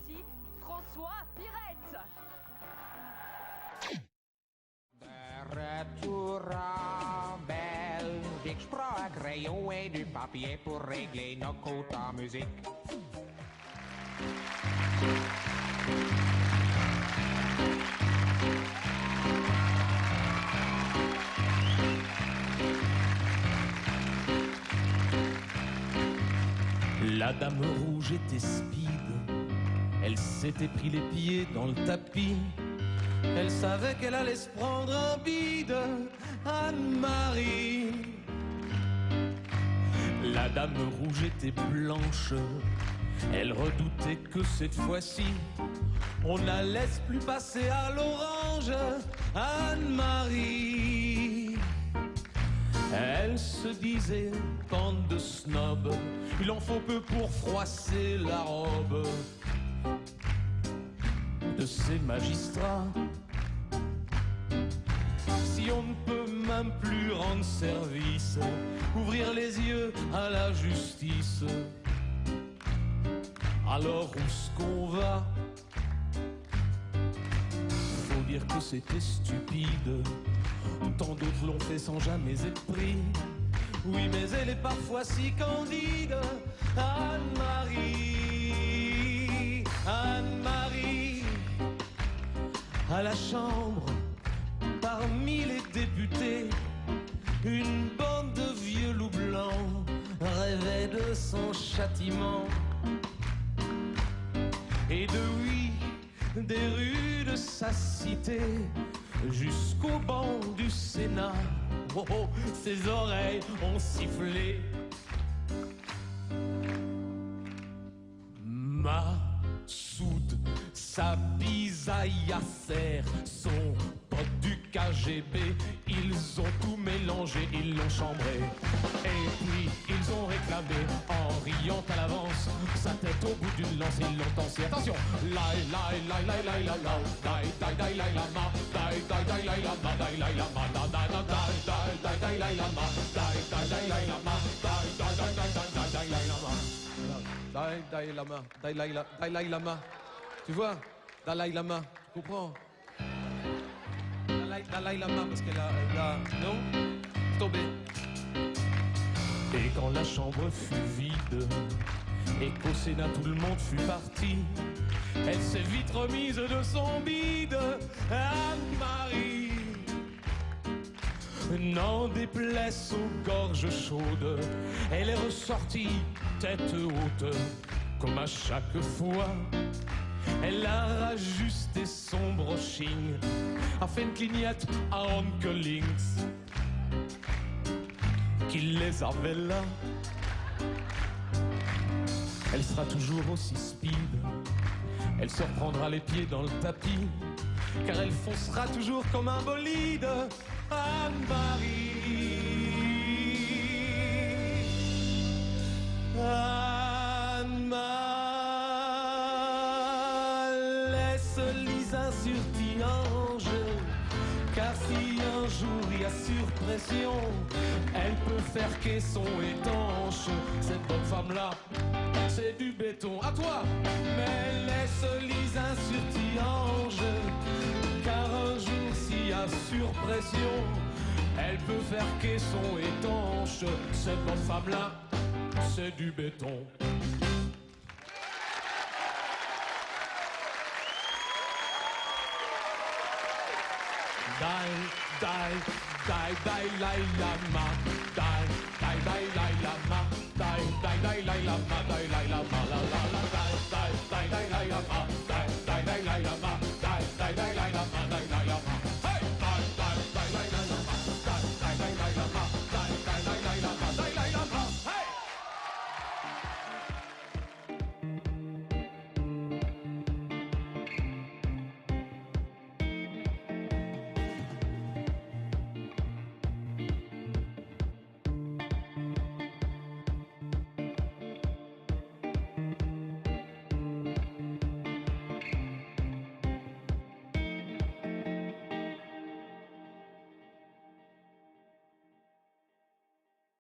voici François Pirette. De retour en Belgique, je prends un crayon et du papier pour régler nos comptes en musique. La dame rouge était speed, elle s'était pris les pieds dans le tapis. Elle savait qu'elle allait se prendre un bide, Anne-Marie. La dame rouge était blanche, elle redoutait que cette fois-ci, on ne la laisse plus passer à l'orange, Anne-Marie. Elle se disait, bande de snobs, il en faut peu pour froisser la robe de ces magistrats. Si on ne peut même plus rendre service, ouvrir les yeux à la justice, alors où est-ce qu'on va? Faut dire que c'était stupide, tant d'autres l'ont fait sans jamais être pris. Oui, mais elle est parfois si candide, Anne-Marie, Anne-Marie. À la Chambre, parmi les députés, une bande de vieux loups blancs rêvait de son châtiment. Et de oui, des rues de sa cité jusqu'au banc du Sénat, oh, oh, ses oreilles ont sifflé. Massoud, sa bisaille à faire, son pote du KGB, ils ont tout mélangé, ils l'ont chambré. Et puis ils ont réclamé, en riant à l'avance, sa tête au bout d'une lance, ils l'ont tancé. Attention! Lai lai lai lai lai lai lai dai dai dai lai lama dai dai dai lai lama dai lai lama dai dai dai dai dai lai lama dai dai dai lai lama dai dai dai dai dai dai lai lama dai dai lama dai lai lama. Tu vois? Dalai Lama, tu comprends? Dalai Lama, parce qu'elle a... Non? Tombé. Et quand la chambre fut vide, et qu'au Sénat tout le monde fut parti, elle s'est vite remise de son bide, Anne-Marie. N'en déplaise aux gorges chaudes, elle est ressortie tête haute, comme à chaque fois. Elle a rajusté son brushing, a fait une clignette à Oncle Links, qu'il les avait là. Elle sera toujours aussi speed, elle se reprendra les pieds dans le tapis, car elle foncera toujours comme un bolide, Anne-Marie. Anne-Marie. Lisa sur Tiange, car si un jour il y a surpression, elle peut faire caisson étanche. Cette bonne femme-là, c'est du béton. À toi! Mais laisse Lisa sur Tiange, car un jour s'il y a surpression, elle peut faire caisson étanche. Cette bonne femme-là, c'est du béton. Dai, dai, dai, dai, lai, lama. Dai, dai, dai, lai, lama. Dai, dai, dai, lai, lama.